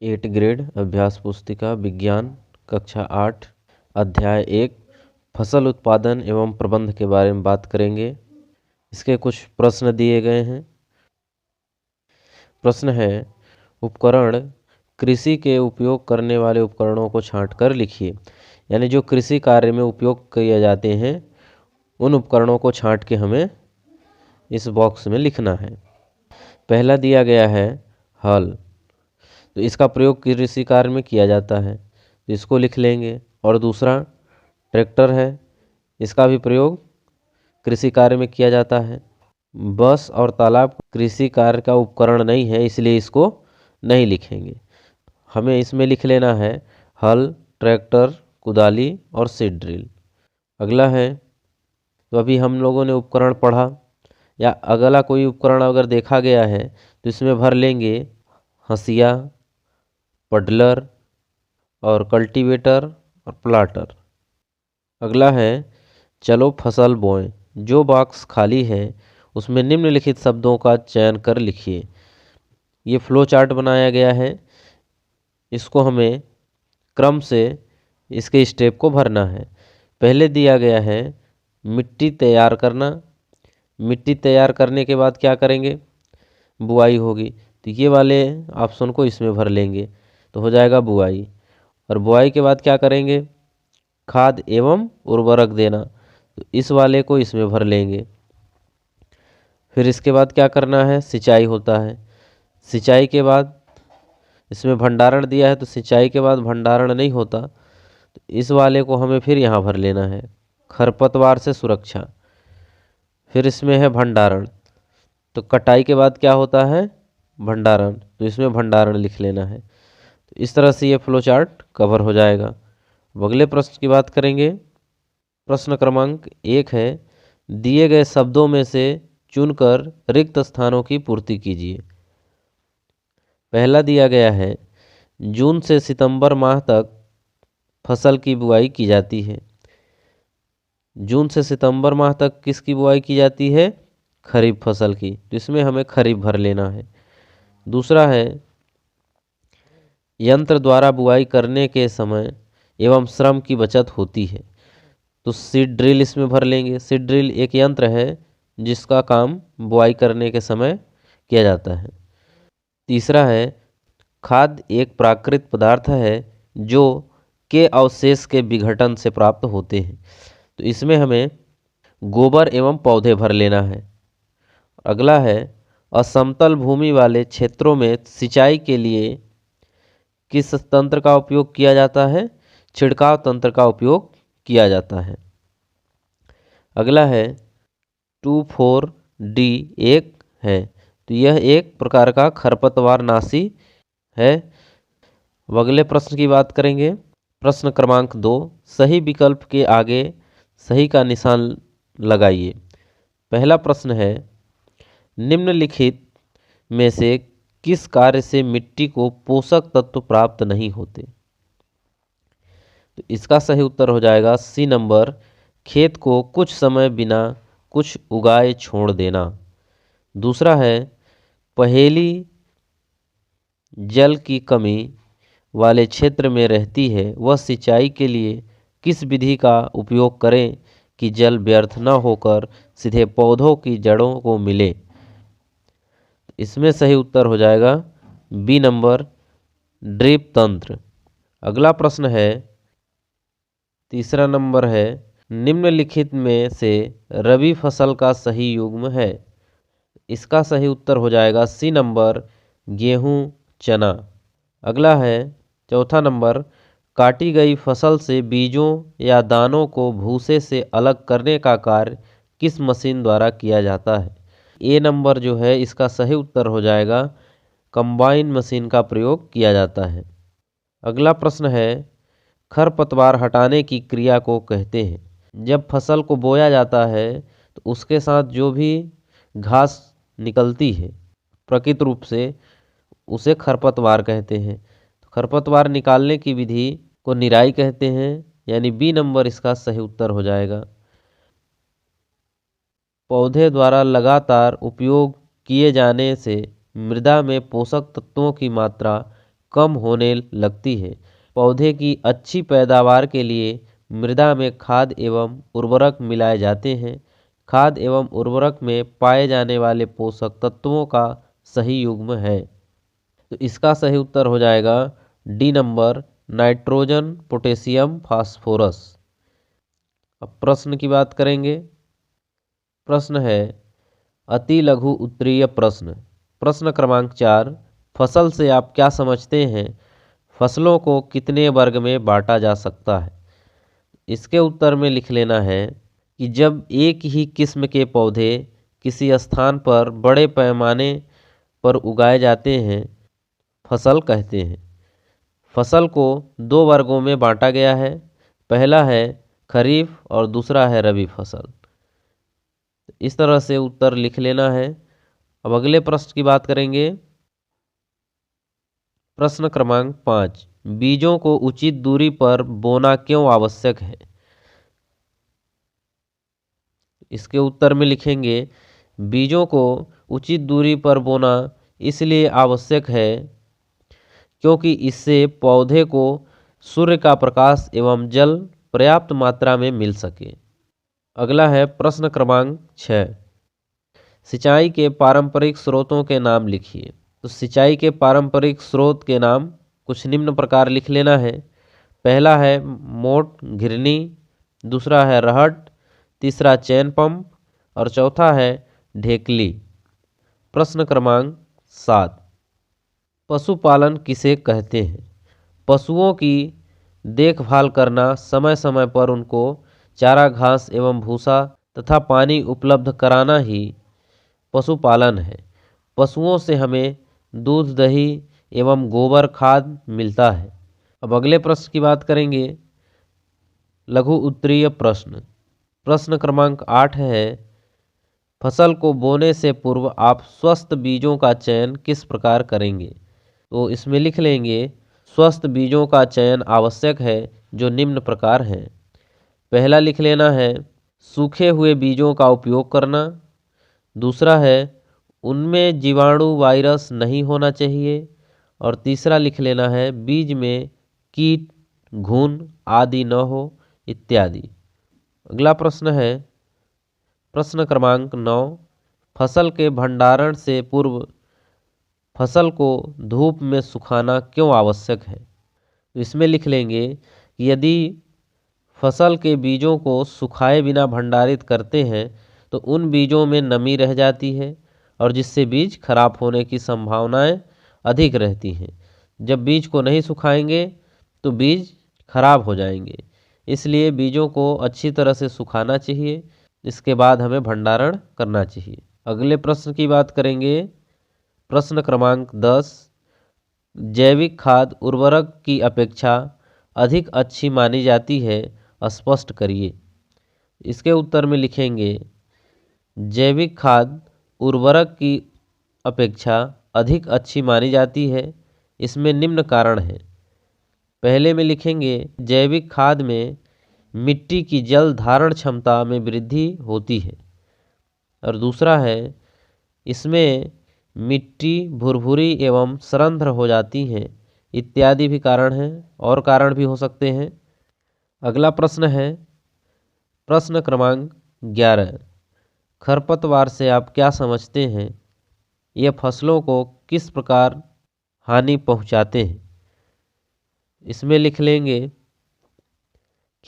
8 grade अभ्यास पुस्तिका विज्ञान कक्षा 8 अध्याय 1 फसल उत्पादन एवं प्रबंध के बारे में बात करेंगे। इसके कुछ प्रश्न दिए गए हैं। प्रश्न है, उपकरण कृषि के उपयोग करने वाले उपकरणों को छांटकर लिखिए। यानी जो कृषि कार्य में उपयोग किए जाते हैं उन उपकरणों को छांट के हमें इस बॉक्स में लिखना है। पहला दिया गया है हल, तो इसका प्रयोग कृषि कार्य में किया जाता है, तो इसको लिख लेंगे। और दूसरा ट्रैक्टर है, इसका भी प्रयोग कृषि कार्य में किया जाता है। बस और तालाब कृषि कार्य का उपकरण नहीं है, इसलिए इसको नहीं लिखेंगे। हमें इसमें लिख लेना है हल, ट्रैक्टर, कुदाली और सीड ड्रिल। अगला है, तो अभी हम लोगों ने उपकरण पढ़ा, या अगला कोई उपकरण अगर देखा गया है तो इसमें भर लेंगे हंसिया, पडलर और कल्टीवेटर और प्लाटर। अगला है, चलो फसल बोएं। जो बॉक्स खाली है उसमें निम्नलिखित शब्दों का चयन कर लिखिए। ये फ्लो चार्ट बनाया गया है, इसको हमें क्रम से इसके स्टेप को भरना है। पहले दिया गया है मिट्टी तैयार करना। मिट्टी तैयार करने के बाद क्या करेंगे, बुआई होगी, तो ये वाले ऑप्शन को इसमें भर लेंगे, तो हो जाएगा बुआई। और बुआई के बाद क्या करेंगे, खाद एवं उर्वरक देना, तो इस वाले को इसमें भर लेंगे। फिर इसके बाद क्या करना है, सिंचाई होता है। सिंचाई के बाद इसमें भंडारण दिया है, तो सिंचाई के बाद भंडारण नहीं होता, तो इस वाले को हमें फिर यहाँ भर लेना है। खरपतवार से सुरक्षा, फिर इसमें है भंडारण, तो कटाई के बाद क्या होता है, भंडारण, तो इसमें भंडारण लिख लेना है। तो इस तरह से ये फ्लो चार्ट कवर हो जाएगा। अब अगले प्रश्न की बात करेंगे। प्रश्न क्रमांक 1 है, दिए गए शब्दों में से चुनकर रिक्त स्थानों की पूर्ति कीजिए। पहला दिया गया है, जून से सितंबर माह तक फसल की बुआई की जाती है। जून से सितंबर माह तक किसकी बुआई की जाती है, खरीफ फसल की, तो इसमें हमें खरीफ भर लेना है। दूसरा है, यंत्र द्वारा बुआई करने के समय एवं श्रम की बचत होती है, तो सीड ड्रिल इसमें भर लेंगे। सीड ड्रिल एक यंत्र है जिसका काम बुआई करने के समय किया जाता है। तीसरा है, खाद एक प्राकृतिक पदार्थ है जो के अवशेष के विघटन से प्राप्त होते हैं, तो इसमें हमें गोबर एवं पौधे भर लेना है। अगला है, असमतल भूमि वाले क्षेत्रों में सिंचाई के लिए किस तंत्र का उपयोग किया जाता है, छिड़काव तंत्र का उपयोग किया जाता है। अगला है 2,4-D एक है, तो यह एक प्रकार का खरपतवार नाशी है। अब अगले प्रश्न की बात करेंगे। प्रश्न क्रमांक 2, सही विकल्प के आगे सही का निशान लगाइए। पहला प्रश्न है, निम्नलिखित में से किस कार्य से मिट्टी को पोषक तत्व प्राप्त नहीं होते, तो इसका सही उत्तर हो जाएगा सी नंबर, खेत को कुछ समय बिना कुछ उगाए छोड़ देना। दूसरा है, पहेली जल की कमी वाले क्षेत्र में रहती है, वह सिंचाई के लिए किस विधि का उपयोग करें कि जल व्यर्थ न होकर सीधे पौधों की जड़ों को मिले। इसमें सही उत्तर हो जाएगा बी नंबर, ड्रिप तंत्र। अगला प्रश्न है, तीसरा नंबर है, निम्नलिखित में से रबी फसल का सही युग्म है। इसका सही उत्तर हो जाएगा सी नंबर, गेहूं, चना। अगला है चौथा नंबर, काटी गई फसल से बीजों या दानों को भूसे से अलग करने का कार्य किस मशीन द्वारा किया जाता है। ए नंबर जो है इसका सही उत्तर हो जाएगा, कंबाइन मशीन का प्रयोग किया जाता है। अगला प्रश्न है, खरपतवार हटाने की क्रिया को कहते हैं। जब फसल को बोया जाता है तो उसके साथ जो भी घास निकलती है प्राकृतिक रूप से, उसे खरपतवार कहते हैं। तो खरपतवार निकालने की विधि को निराई कहते हैं, यानी बी नंबर इसका सही उत्तर हो जाएगा। पौधे द्वारा लगातार उपयोग किए जाने से मृदा में पोषक तत्वों की मात्रा कम होने लगती है। पौधे की अच्छी पैदावार के लिए मृदा में खाद एवं उर्वरक मिलाए जाते हैं। खाद एवं उर्वरक में पाए जाने वाले पोषक तत्वों का सही युग्म है। तो इसका सही उत्तर हो जाएगा D number, nitrogen, potassium, phosphorus. अब प्रश्न की बात करेंगे। प्रश्न है अति लघु उत्तरीय प्रश्न। प्रश्न क्रमांक 4, फसल से आप क्या समझते हैं? फसलों को कितने वर्ग में बांटा जा सकता है? इसके उत्तर में लिख लेना है कि जब एक ही किस्म के पौधे किसी स्थान पर बड़े पैमाने पर उगाए जाते हैं, फसल कहते हैं। फसल को 2 वर्गों में बांटा गया है। पहला है खरीफ और दूसरा है रबी फसल। इस तरह से उत्तर लिख लेना है। अब अगले प्रश्न की बात करेंगे। प्रश्न क्रमांक 5, बीजों को उचित दूरी पर बोना क्यों आवश्यक है? इसके उत्तर में लिखेंगे बीजों को उचित दूरी पर बोना इसलिए आवश्यक है क्योंकि इससे पौधे को सूर्य का प्रकाश एवं जल पर्याप्त मात्रा में मिल सके। अगला है प्रश्न क्रमांक 6, सिंचाई के पारंपरिक स्रोतों के नाम लिखिए। तो सिंचाई के पारंपरिक स्रोत के नाम कुछ निम्न प्रकार लिख लेना है। पहला है मोट घिरनी, दूसरा है रहट, तीसरा चैन पंप और चौथा है ढेकली। प्रश्न क्रमांक 7, पशुपालन किसे कहते हैं? पशुओं की देखभाल करना, समय समय पर उनको चारा, घास एवं भूसा तथा पानी उपलब्ध कराना ही पशुपालन है। पशुओं से हमें दूध, दही एवं गोबर खाद मिलता है। अब अगले प्रश्न की बात करेंगे। लघु उत्तरीय प्रश्न। प्रश्न क्रमांक 8 है, फसल को बोने से पूर्व आप स्वस्थ बीजों का चयन किस प्रकार करेंगे? तो इसमें लिख लेंगे स्वस्थ बीजों का चयन आवश्यक है जो निम्न प्रकार हैं। पहला लिख लेना है सूखे हुए बीजों का उपयोग करना। दूसरा है उनमें जीवाणु, वायरस नहीं होना चाहिए। और तीसरा लिख लेना है बीज में कीट, घुन आदि न हो इत्यादि। अगला प्रश्न है प्रश्न क्रमांक 9, फसल के भंडारण से पूर्व फसल को धूप में सुखाना क्यों आवश्यक है? तो इसमें लिख लेंगे कि यदि फसल के बीजों को सुखाए बिना भंडारित करते हैं तो उन बीजों में नमी रह जाती है और जिससे बीज खराब होने की संभावनाएं अधिक रहती हैं। जब बीज को नहीं सुखाएंगे तो बीज खराब हो जाएंगे। इसलिए बीजों को अच्छी तरह से सुखाना चाहिए, इसके बाद हमें भंडारण करना चाहिए। अगले प्रश्न की बात करेंगे। प्रश्न क्रमांक 10, जैविक खाद उर्वरक की अपेक्षा अधिक अच्छी मानी जाती है, स्पष्ट करिए। इसके उत्तर में लिखेंगे जैविक खाद उर्वरक की अपेक्षा अधिक अच्छी मानी जाती है। इसमें निम्न कारण हैं। पहले में लिखेंगे जैविक खाद में मिट्टी की जल धारण क्षमता में वृद्धि होती है। और दूसरा है इसमें मिट्टी भुरभुरी एवं सरंध्र हो जाती हैं इत्यादि भी कारण हैं और कारण भी हो सकते हैं। अगला प्रश्न है प्रश्न क्रमांक 11, खरपतवार से आप क्या समझते हैं? ये फसलों को किस प्रकार हानि पहुंचाते हैं? इसमें लिख लेंगे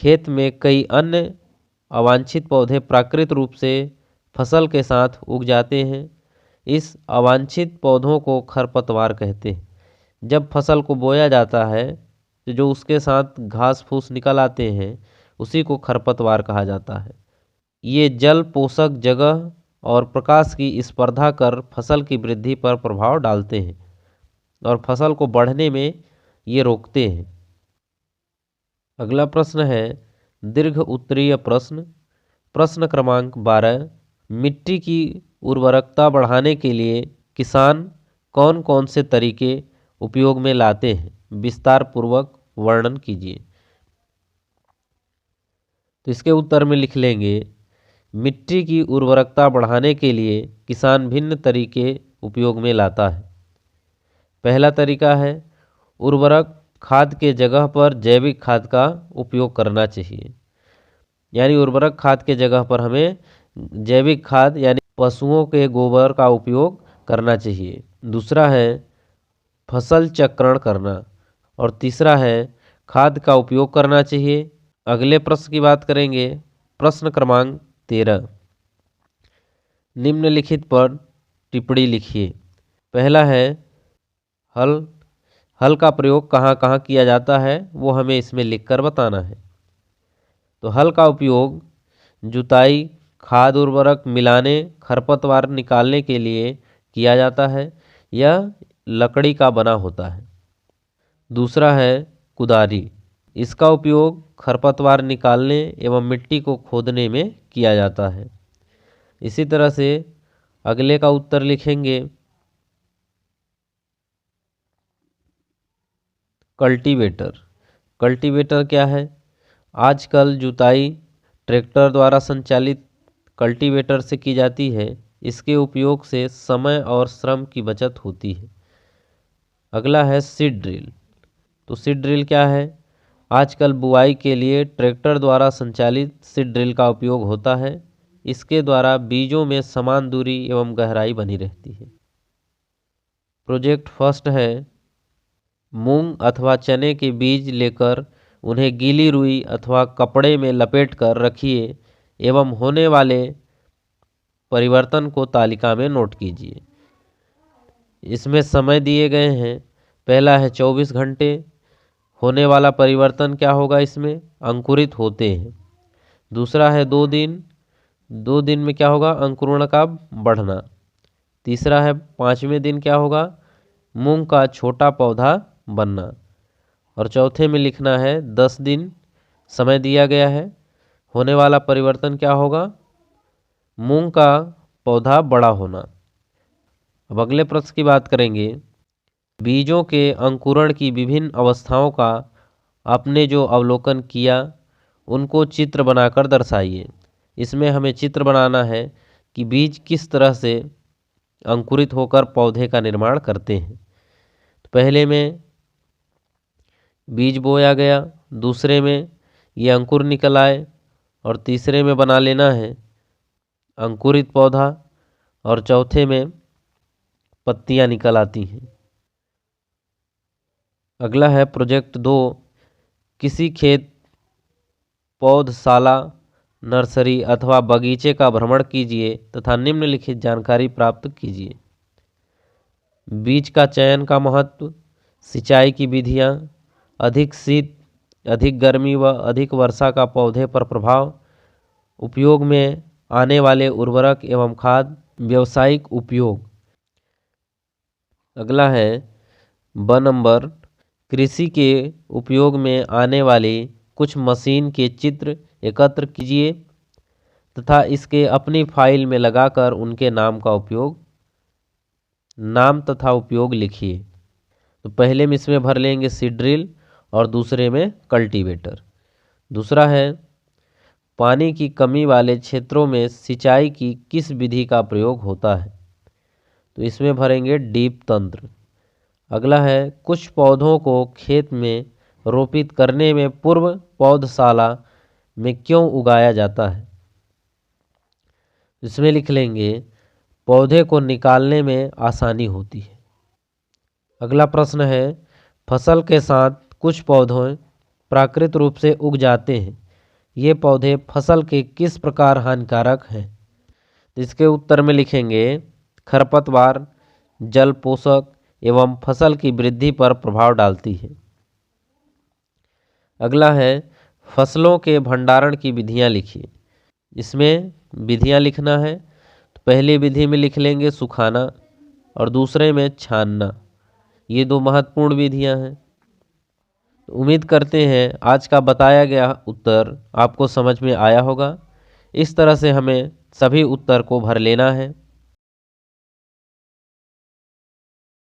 खेत में कई अन्य अवांछित पौधे प्राकृतिक रूप से फसल के साथ उग जाते हैं। इस अवांछित पौधों को खरपतवार कहते हैं। जब फसल को बोया जाता है तो जो उसके साथ घास फूस निकल आते हैं उसी को खरपतवार कहा जाता है। ये जल, पोषक जगह और प्रकाश की स्पर्धा कर फसल की वृद्धि पर प्रभाव डालते हैं और फसल को बढ़ने में ये रोकते हैं। अगला प्रश्न है दीर्घ उत्तरीय प्रश्न। प्रश्न क्रमांक 12, मिट्टी की उर्वरकता बढ़ाने के लिए किसान कौन कौन से तरीके उपयोग में लाते हैं? विस्तार पूर्वक वर्णन कीजिए। तो इसके उत्तर में लिख लेंगे मिट्टी की उर्वरकता बढ़ाने के लिए किसान भिन्न तरीके उपयोग में लाता है। पहला तरीका है उर्वरक खाद के जगह पर जैविक खाद का उपयोग करना चाहिए। यानी उर्वरक खाद के जगह पर हमें जैविक खाद यानी पशुओं के गोबर का उपयोग करना चाहिए। दूसरा है फसल चक्रण करना और तीसरा है खाद का उपयोग करना चाहिए। अगले प्रश्न की बात करेंगे। प्रश्न क्रमांक 13, निम्नलिखित पर टिप्पणी लिखिए। पहला है हल। हल का प्रयोग कहाँ कहाँ किया जाता है वो हमें इसमें लिखकर बताना है। तो हल का उपयोग जुताई, खाद उर्वरक मिलाने, खरपतवार निकालने के लिए किया जाता है। यह लकड़ी का बना होता है। दूसरा है कुदारी। इसका उपयोग खरपतवार निकालने एवं मिट्टी को खोदने में किया जाता है। इसी तरह से अगले का उत्तर लिखेंगे कल्टीवेटर। कल्टीवेटर क्या है? आजकल जुताई ट्रैक्टर द्वारा संचालित कल्टीवेटर से की जाती है। इसके उपयोग से समय और श्रम की बचत होती है। अगला है सीड ड्रिल। तो सीड ड्रिल क्या है? आजकल बुआई के लिए ट्रैक्टर द्वारा संचालित सीड ड्रिल का उपयोग होता है। इसके द्वारा बीजों में समान दूरी एवं गहराई बनी रहती है। प्रोजेक्ट फर्स्ट है मूंग अथवा चने के बीज लेकर उन्हें गीली रुई अथवा कपड़े में लपेटकर रखिए एवं होने वाले परिवर्तन को तालिका में नोट कीजिए। इसमें समय दिए गए हैं। पहला है 24 घंटे। होने वाला परिवर्तन क्या होगा? इसमें अंकुरित होते हैं। दूसरा है 2 दिन। 2 दिन में क्या होगा? अंकुरण का बढ़ना। तीसरा है 5वें दिन क्या होगा? मूंग का छोटा पौधा बनना। और चौथे में लिखना है 10 दिन समय दिया गया है। होने वाला परिवर्तन क्या होगा? मूंग का पौधा बड़ा होना। अब अगले प्रश्न की बात करेंगे। बीजों के अंकुरण की विभिन्न अवस्थाओं का आपने जो अवलोकन किया उनको चित्र बनाकर दर्शाइए। इसमें हमें चित्र बनाना है कि बीज किस तरह से अंकुरित होकर पौधे का निर्माण करते हैं। तो पहले में बीज बोया गया, दूसरे में ये अंकुर निकल आए और तीसरे में बना लेना है अंकुरित पौधा और चौथे में पत्तियां निकल आती हैं। अगला है प्रोजेक्ट 2। किसी खेत, पौधशाला, नर्सरी अथवा बगीचे का भ्रमण कीजिए तथा निम्नलिखित जानकारी प्राप्त कीजिए। बीज का चयन का महत्व, सिंचाई की विधियाँ, अधिक शीत, अधिक गर्मी व अधिक वर्षा का पौधे पर प्रभाव, उपयोग में आने वाले उर्वरक एवं खाद, व्यावसायिक उपयोग। अगला है ब नंबर, कृषि के उपयोग में आने वाली कुछ मशीन के चित्र एकत्र कीजिए तथा इसके अपनी फाइल में लगाकर उनके नाम तथा उपयोग लिखिए। तो पहले में इसमें भर लेंगे सीड ड्रिल और दूसरे में कल्टीवेटर। दूसरा है पानी की कमी वाले क्षेत्रों में सिंचाई की किस विधि का प्रयोग होता है? तो इसमें भरेंगे डीप तंत्र। अगला है कुछ पौधों को खेत में रोपित करने में पूर्व पौधशाला में क्यों उगाया जाता है? इसमें लिख लेंगे पौधे को निकालने में आसानी होती है। अगला प्रश्न है फसल के साथ कुछ पौधे प्राकृतिक रूप से उग जाते हैं। ये पौधे फसल के किस प्रकार हानिकारक हैं? इसके उत्तर में लिखेंगे खरपतवार, जल पोषक एवं फसल की वृद्धि पर प्रभाव डालती है। अगला है फसलों के भंडारण की विधियां लिखिए। इसमें विधियां लिखना है। तो पहली विधि में लिख लेंगे सुखाना और दूसरे में छानना। ये 2 महत्वपूर्ण विधियां हैं। तो उम्मीद करते हैं आज का बताया गया उत्तर आपको समझ में आया होगा। इस तरह से हमें सभी उत्तर को भर लेना है।